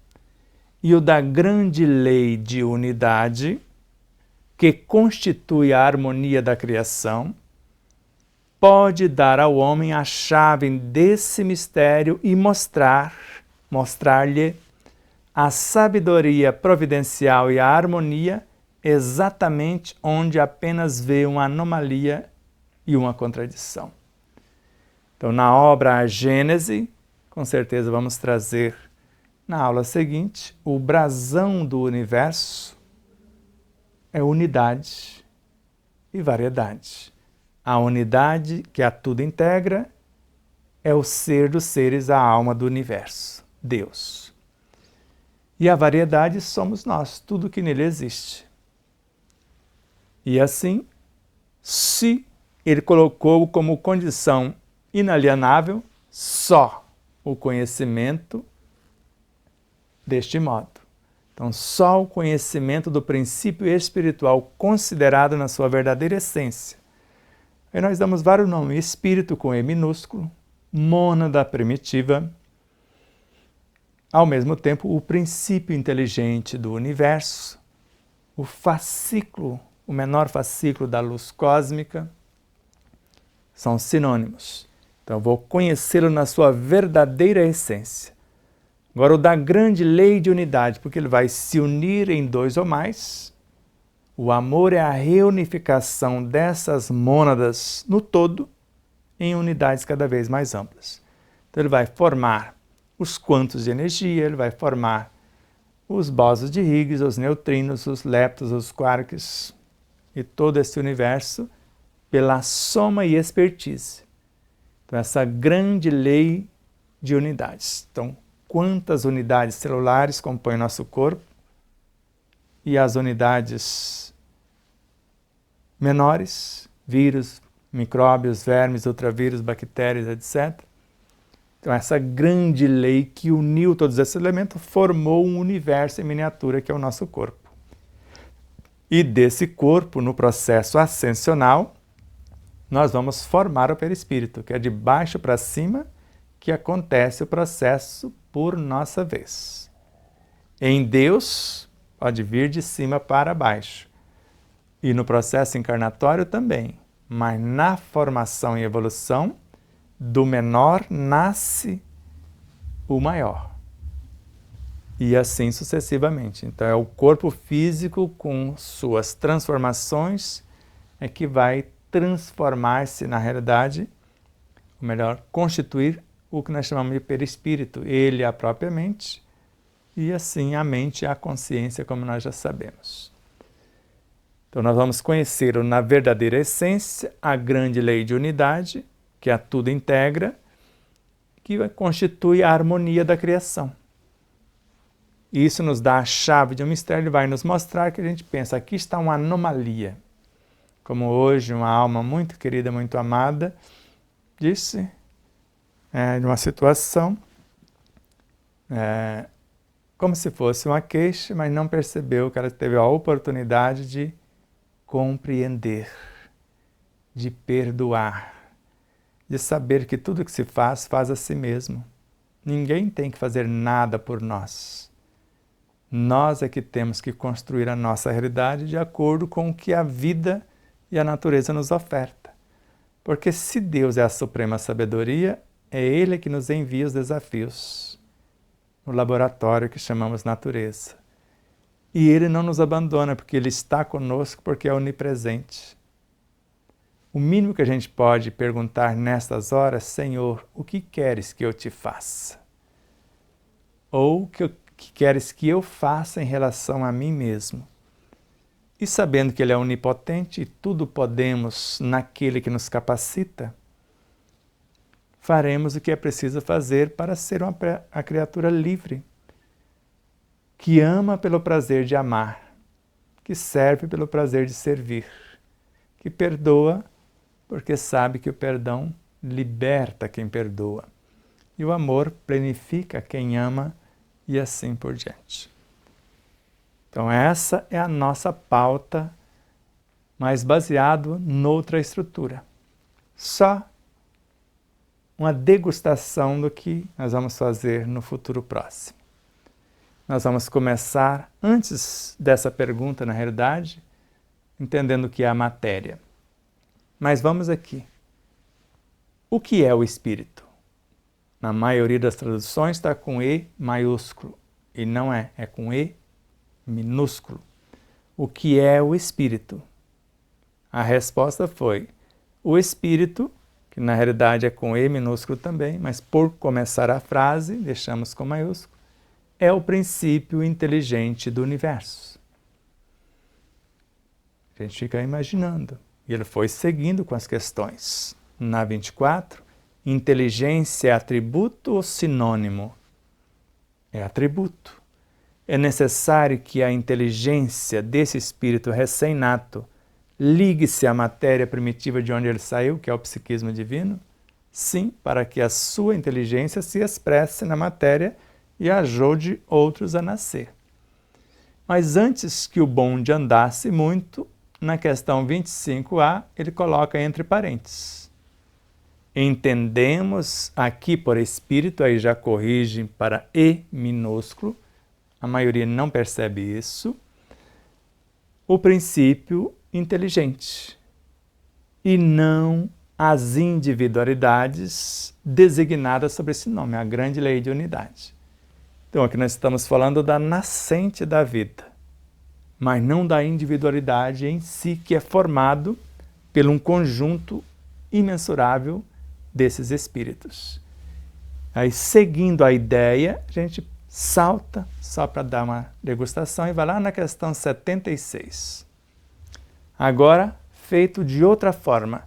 e o da grande lei de unidade, que constitui a harmonia da criação, pode dar ao homem a chave desse mistério e mostrar-lhe a sabedoria providencial e a harmonia exatamente onde apenas vê uma anomalia e uma contradição. Então, na obra A Gênese, com certeza vamos trazer na aula seguinte, o brasão do universo é unidade e variedade. A unidade, que a tudo integra, é o ser dos seres, a alma do universo, Deus. E a variedade somos nós, tudo que nele existe. E assim, se ele colocou como condição inalienável só o conhecimento deste modo. Então, só o conhecimento do princípio espiritual considerado na sua verdadeira essência. Aí nós damos vários nomes: espírito com E minúsculo, mônada primitiva, ao mesmo tempo o princípio inteligente do universo, o fascículo, o menor fascículo da luz cósmica, são sinônimos. Então, eu vou conhecê-lo na sua verdadeira essência. Agora, o da grande lei de unidade, porque ele vai se unir em dois ou mais. O amor é a reunificação dessas mônadas no todo em unidades cada vez mais amplas. Então, ele vai formar os quantos de energia, ele vai formar os bósons de Higgs, os neutrinos, os leptons, os quarks e todo esse universo pela soma e expertise. Então, essa grande lei de unidades. Então, quantas unidades celulares compõem o nosso corpo e as unidades menores, vírus, micróbios, vermes, ultravírus, bactérias, etc. Então, essa grande lei que uniu todos esses elementos formou um universo em miniatura que é o nosso corpo. E desse corpo, no processo ascensional, nós vamos formar o perispírito, que é de baixo para cima que acontece o processo por nossa vez. Em Deus, pode vir de cima para baixo. E no processo encarnatório também. Mas na formação e evolução, do menor nasce o maior. E assim sucessivamente. Então é o corpo físico com suas transformações é que vai transformar-se na realidade, ou melhor, constituir o que nós chamamos de perispírito, ele é a própria mente, e assim a mente é a consciência, como nós já sabemos. Então nós vamos conhecer na verdadeira essência a grande lei de unidade, que a tudo integra, que constitui a harmonia da criação. Isso nos dá a chave de um mistério, ele vai nos mostrar que a gente pensa, aqui está uma anomalia. Como hoje uma alma muito querida, muito amada, disse de uma situação como se fosse uma queixa, mas não percebeu que ela teve a oportunidade de compreender, de perdoar, de saber que tudo que se faz, faz a si mesmo. Ninguém tem que fazer nada por nós. Nós é que temos que construir a nossa realidade de acordo com o que a vida e a natureza nos oferta. Porque se Deus é a suprema sabedoria, é Ele que nos envia os desafios no laboratório que chamamos natureza. E Ele não nos abandona, porque Ele está conosco, porque é onipresente. O mínimo que a gente pode perguntar nestas horas, Senhor, o que queres que eu te faça? Ou o que queres que eu faça em relação a mim mesmo? E sabendo que Ele é onipotente e tudo podemos naquele que nos capacita, faremos o que é preciso fazer para ser a criatura livre, que ama pelo prazer de amar, que serve pelo prazer de servir, que perdoa porque sabe que o perdão liberta quem perdoa, e o amor plenifica quem ama, e assim por diante. Então essa é a nossa pauta, mas baseado noutra estrutura. Só uma degustação do que nós vamos fazer no futuro próximo. Nós vamos começar, antes dessa pergunta, na realidade, entendendo o que é a matéria. Mas vamos aqui. O que é o espírito? Na maioria das traduções está com E maiúsculo, e não é com E minúsculo. O que é o espírito? A resposta foi: o espírito, que na realidade é com E minúsculo também, mas por começar a frase, deixamos com maiúsculo, é o princípio inteligente do universo. A gente fica imaginando. E ele foi seguindo com as questões. Na 24, inteligência é atributo ou sinônimo? É atributo. É necessário que a inteligência desse espírito recém-nato ligue-se à matéria primitiva de onde ele saiu, que é o psiquismo divino? Sim, para que a sua inteligência se expresse na matéria e ajude outros a nascer. Mas antes que o bonde andasse muito, na questão 25a, ele coloca entre parênteses: entendemos aqui por espírito, aí já corrige para E minúsculo, a maioria não percebe isso, o princípio inteligente, e não as individualidades designadas sobre esse nome, a grande lei de unidade. Então aqui nós estamos falando da nascente da vida, mas não da individualidade em si, que é formado por um conjunto imensurável desses espíritos. Aí, seguindo a ideia, a gente salta, só para dar uma degustação, e vai lá na questão 76. Agora, feito de outra forma,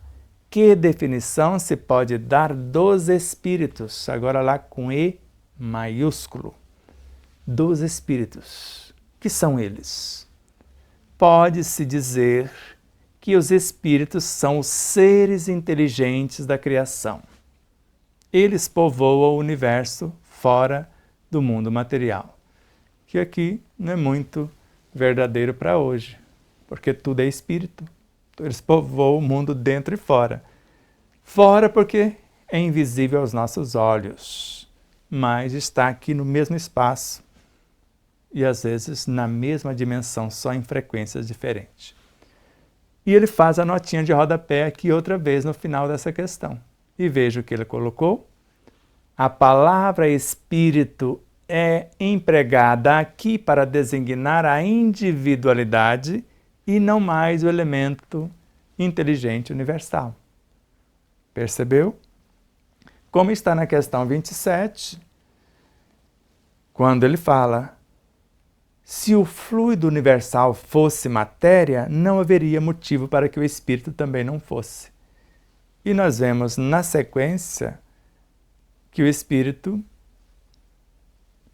que definição se pode dar dos espíritos? Agora lá com E maiúsculo. Dos espíritos. Que são eles? Pode-se dizer que os espíritos são os seres inteligentes da criação. Eles povoam o universo fora do mundo material, que aqui não é muito verdadeiro para hoje, porque tudo é espírito. Eles povoam o mundo dentro e fora. Fora porque é invisível aos nossos olhos, mas está aqui no mesmo espaço e às vezes na mesma dimensão, só em frequências diferentes. E ele faz a notinha de rodapé aqui outra vez no final dessa questão. E veja o que ele colocou. A palavra espírito é empregada aqui para designar a individualidade e não mais o elemento inteligente universal. Percebeu? Como está na questão 27, quando ele fala: se o fluido universal fosse matéria, não haveria motivo para que o espírito também não fosse. E nós vemos na sequência que o espírito,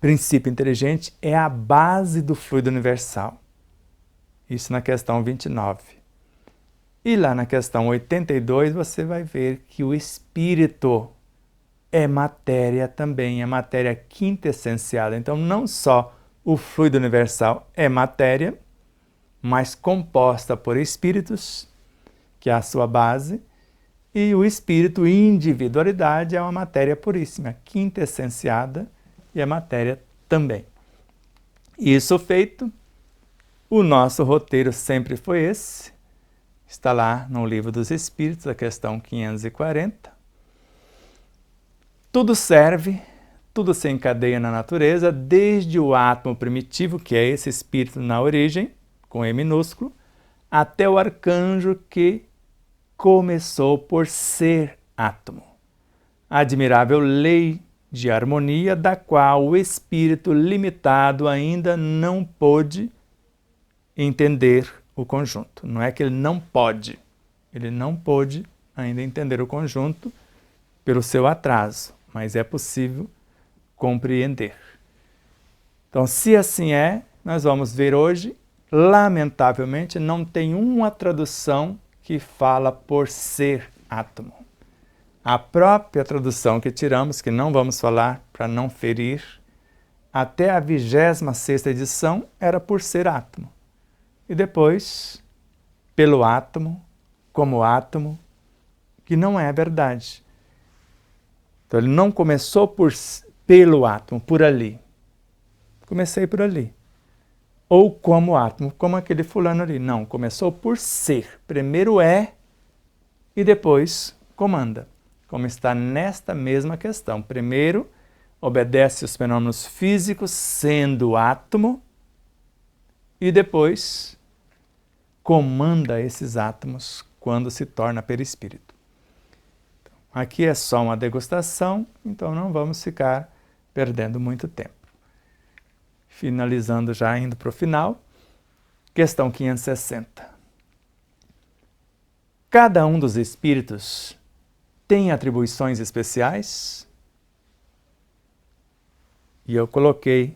princípio inteligente, é a base do fluido universal. Isso na questão 29. E lá na questão 82 você vai ver que o espírito é matéria também, é matéria quintessenciada. Então não só o fluido universal é matéria, mas composta por espíritos, que é a sua base, e o espírito individualidade é uma matéria puríssima, quintessenciada, e é matéria também. Isso feito, o nosso roteiro sempre foi esse, está lá no Livro dos Espíritos, a questão 540. Tudo serve, tudo se encadeia na natureza, desde o átomo primitivo, que é esse espírito na origem, com E minúsculo, até o arcanjo que começou por ser átomo. Admirável lei de harmonia da qual o espírito limitado ainda não pôde entender o conjunto. Não é que ele não pode ainda entender o conjunto pelo seu atraso, mas é possível compreender. Então, se assim é, nós vamos ver hoje, lamentavelmente, não tem uma tradução que fala por ser átomo. A própria tradução que tiramos, que não vamos falar para não ferir até a 26ª edição, era por ser átomo. E depois, pelo átomo, como átomo, que não é verdade. Então ele não começou pelo átomo, por ali. Comecei por ali. Ou como átomo, como aquele fulano ali. Não, começou por ser. Primeiro é e depois comanda. Como está nesta mesma questão. Primeiro obedece os fenômenos físicos, sendo átomo, e depois comanda esses átomos quando se torna perispírito. Aqui é só uma degustação, então não vamos ficar perdendo muito tempo. Finalizando já, indo para o final, questão 560. Cada um dos espíritos tem atribuições especiais? E eu coloquei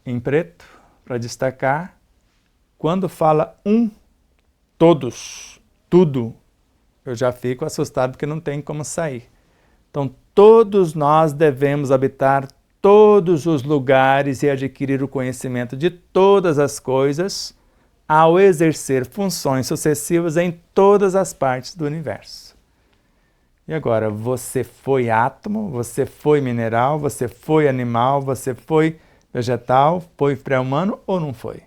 em preto para destacar, quando fala todos, tudo, eu já fico assustado porque não tem como sair. Então, todos nós devemos habitar todos os lugares e adquirir o conhecimento de todas as coisas ao exercer funções sucessivas em todas as partes do universo. E agora, você foi átomo, você foi mineral, você foi animal, você foi vegetal, foi pré-humano ou não foi?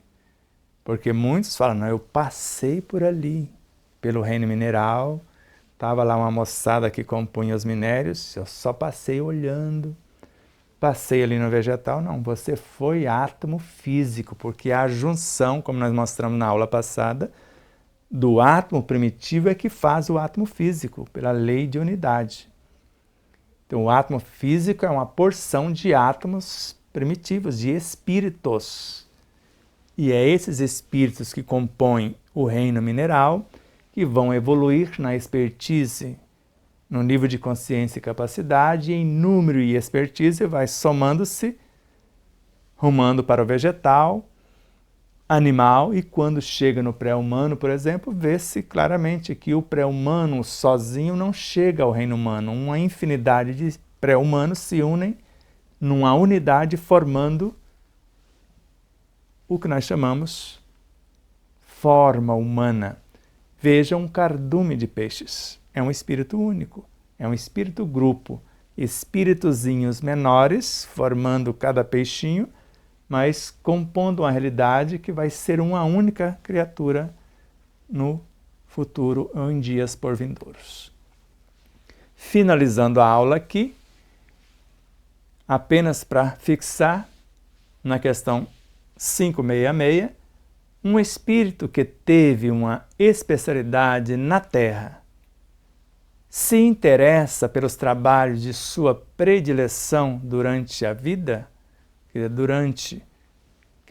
Porque muitos falam, não, eu passei por ali, pelo reino mineral, estava lá uma moçada que compunha os minérios, eu só passei olhando, passei ali no vegetal. Não, você foi átomo físico, porque a junção, como nós mostramos na aula passada, do átomo primitivo é que faz o átomo físico, pela lei de unidade. Então, o átomo físico é uma porção de átomos primitivos, de espíritos. E é esses espíritos que compõem o reino mineral, que vão evoluir na expertise, no nível de consciência e capacidade, e em número e expertise vai somando-se, rumando para o vegetal, animal, e quando chega no pré-humano, por exemplo, vê-se claramente que o pré-humano sozinho não chega ao reino humano. Uma infinidade de pré-humanos se unem numa unidade, formando o que nós chamamos forma humana. Veja um cardume de peixes. É um espírito único, é um espírito grupo. Espíritozinhos menores, formando cada peixinho, mas compondo uma realidade que vai ser uma única criatura no futuro ou em dias por vindouros. Finalizando a aula aqui, apenas para fixar na questão 566, um espírito que teve uma especialidade na Terra se interessa pelos trabalhos de sua predileção durante a vida, que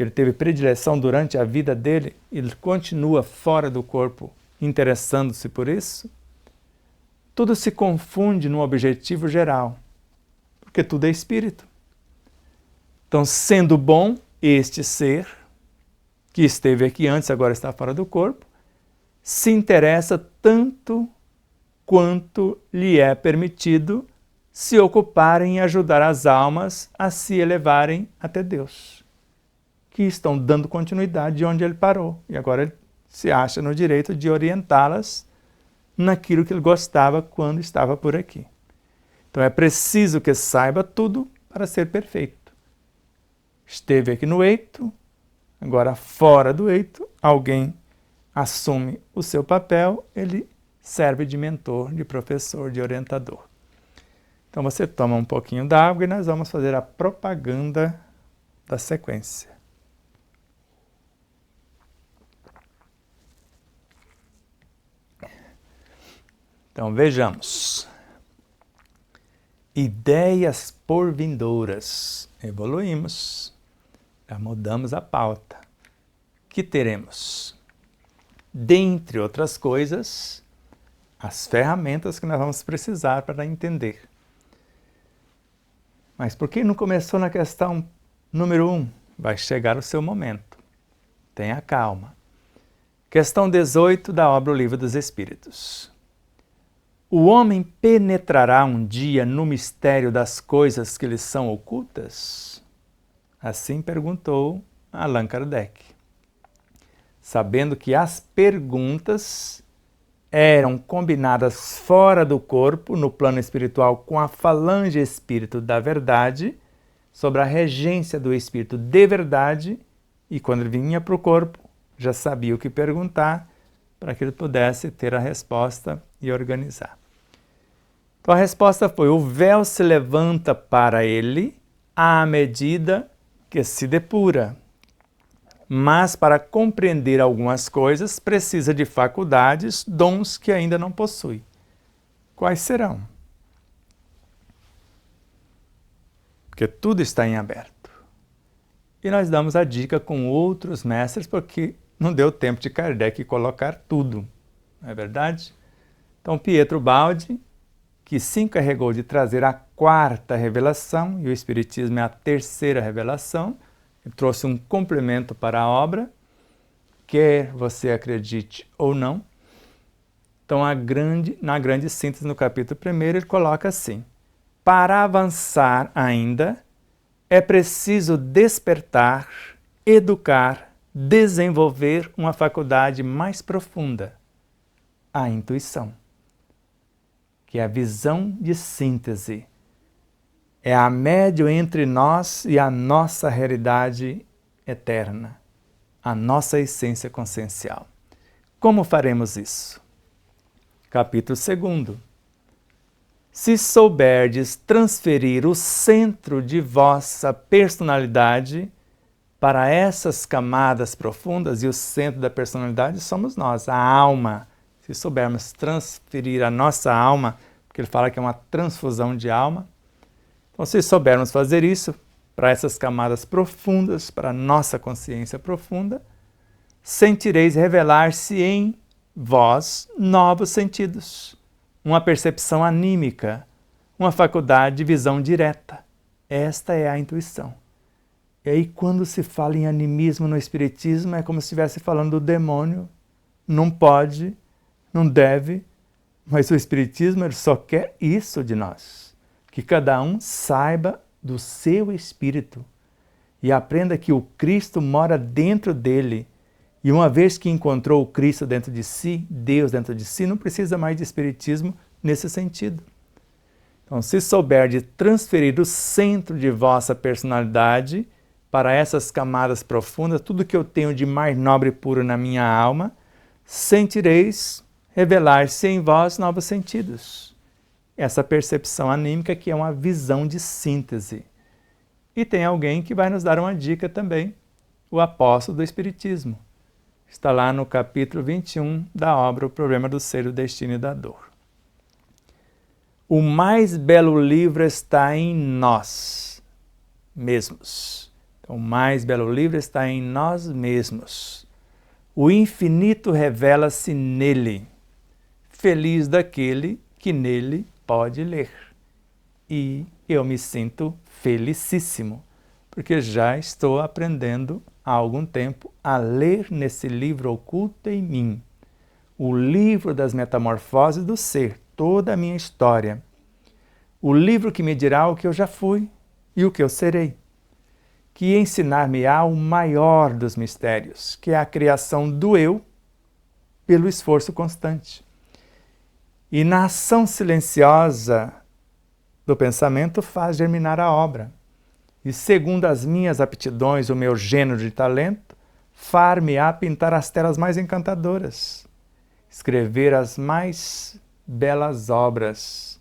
ele teve predileção durante a vida dele, ele continua fora do corpo interessando-se por isso, tudo se confunde num objetivo geral, porque tudo é espírito. Então, sendo bom este ser, que esteve aqui antes, agora está fora do corpo, se interessa tanto quanto lhe é permitido se ocupar em ajudar as almas a se elevarem até Deus, que estão dando continuidade de onde ele parou. E agora ele se acha no direito de orientá-las naquilo que ele gostava quando estava por aqui. Então é preciso que saiba tudo para ser perfeito. Esteve aqui no eito, agora fora do eito, alguém assume o seu papel, ele serve de mentor, de professor, de orientador. Então você toma um pouquinho d'água e nós vamos fazer a propaganda da sequência. Então vejamos. Ideias por vindouras. Evoluímos. Já mudamos a pauta. Que teremos? Dentre outras coisas, as ferramentas que nós vamos precisar para entender. Mas por que não começou na questão número 1? Vai chegar o seu momento. Tenha calma. Questão 18 da obra O Livro dos Espíritos. O homem penetrará um dia no mistério das coisas que lhe são ocultas? Assim perguntou Allan Kardec, sabendo que as perguntas eram combinadas fora do corpo, no plano espiritual, com a falange espírito da verdade, sobre a regência do espírito de verdade, e quando ele vinha para o corpo, já sabia o que perguntar, para que ele pudesse ter a resposta e organizar. Então a resposta foi: o véu se levanta para ele à medida que se depura. Mas para compreender algumas coisas precisa de faculdades, dons que ainda não possui. Quais serão? Porque tudo está em aberto. E nós damos a dica com outros mestres, porque não deu tempo de Kardec colocar tudo, não é verdade? Então Pietro Baldi, que se encarregou de trazer a quarta revelação, e o Espiritismo é a terceira revelação, ele trouxe um complemento para a obra, quer você acredite ou não. Então, na grande síntese, no capítulo 1, ele coloca assim: para avançar ainda, é preciso despertar, educar, desenvolver uma faculdade mais profunda, a intuição, que é a visão de síntese. É a médio entre nós e a nossa realidade eterna, a nossa essência consciencial. Como faremos isso? Capítulo 2. Se souberdes transferir o centro de vossa personalidade para essas camadas profundas, e o centro da personalidade somos nós, a alma. Se soubermos transferir a nossa alma, porque ele fala que é uma transfusão de alma, então, se soubermos fazer isso para essas camadas profundas, para a nossa consciência profunda, sentireis revelar-se em vós novos sentidos, uma percepção anímica, uma faculdade de visão direta. Esta é a intuição. E aí, quando se fala em animismo no Espiritismo, é como se estivesse falando do demônio. Não pode, não deve, mas o Espiritismo ele só quer isso de nós. Que cada um saiba do seu espírito e aprenda que o Cristo mora dentro dele. E uma vez que encontrou o Cristo dentro de si, Deus dentro de si, não precisa mais de espiritismo nesse sentido. Então, se souber de transferir o centro de vossa personalidade para essas camadas profundas, tudo que eu tenho de mais nobre e puro na minha alma, sentireis revelar-se em vós novos sentidos. Essa percepção anímica que é uma visão de síntese. E tem alguém que vai nos dar uma dica também, o apóstolo do Espiritismo. Está lá no capítulo 21 da obra O Problema do Ser, do Destino e da Dor. O mais belo livro está em nós mesmos. Então, o mais belo livro está em nós mesmos. O infinito revela-se nele. Feliz daquele que nele pode ler. E eu me sinto felicíssimo, porque já estou aprendendo há algum tempo a ler nesse livro oculto em mim, o livro das metamorfoses do ser, toda a minha história, o livro que me dirá o que eu já fui e o que eu serei, que ensinar-me-á o maior dos mistérios, que é a criação do eu pelo esforço constante. E na ação silenciosa do pensamento faz germinar a obra. E segundo as minhas aptidões, o meu gênero de talento, far-me-á pintar as telas mais encantadoras, escrever as mais belas obras,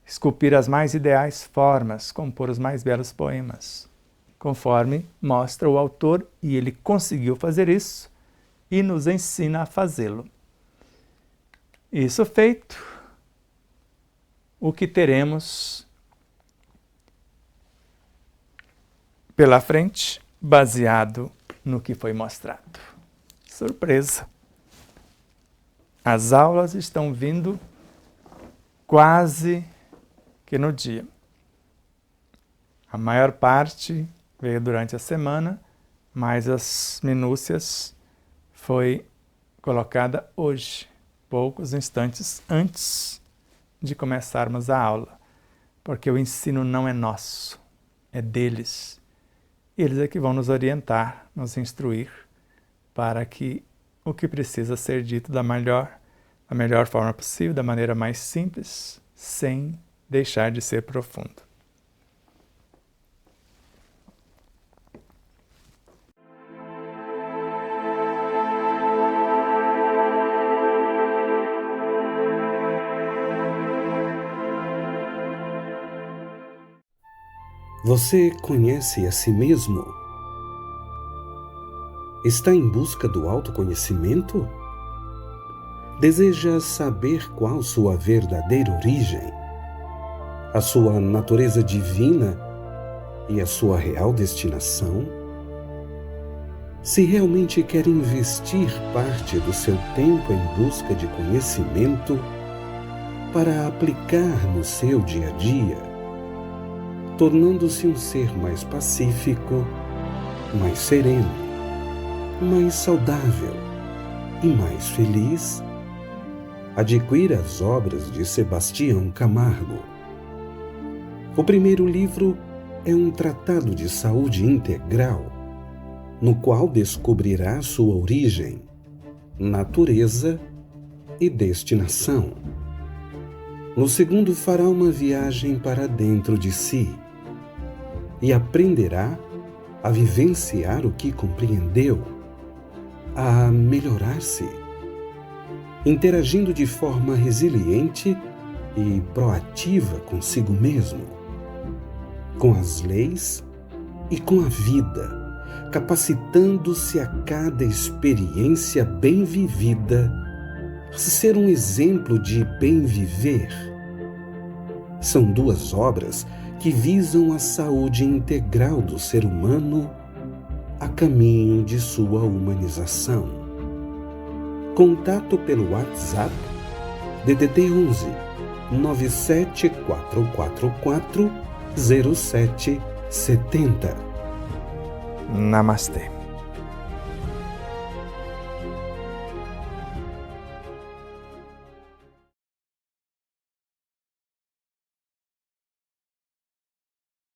esculpir as mais ideais formas, compor os mais belos poemas, conforme mostra o autor, e ele conseguiu fazer isso e nos ensina a fazê-lo. Isso feito, o que teremos pela frente, baseado no que foi mostrado? Surpresa! As aulas estão vindo quase que no dia. A maior parte veio durante a semana, mas as minúcias foi colocada hoje. poucos instantes antes de começarmos a aula, porque o ensino não é nosso, é deles. Eles é que vão nos orientar, nos instruir, para que o que precisa ser dito da melhor forma possível, da maneira mais simples, sem deixar de ser profundo. Você conhece a si mesmo? Está em busca do autoconhecimento? Deseja saber qual sua verdadeira origem, a sua natureza divina e a sua real destinação? Se realmente quer investir parte do seu tempo em busca de conhecimento para aplicar no seu dia a dia, tornando-se um ser mais pacífico, mais sereno, mais saudável e mais feliz, adquira as obras de Sebastião Camargo. O primeiro livro é um tratado de saúde integral, no qual descobrirá sua origem, natureza e destinação. No segundo, fará uma viagem para dentro de si e aprenderá a vivenciar o que compreendeu, a melhorar-se, interagindo de forma resiliente e proativa consigo mesmo, com as leis e com a vida, capacitando-se a cada experiência bem vivida a ser um exemplo de bem viver. São duas obras que visam a saúde integral do ser humano a caminho de sua humanização. Contato pelo WhatsApp DDD 11 97444 0770. Namastê.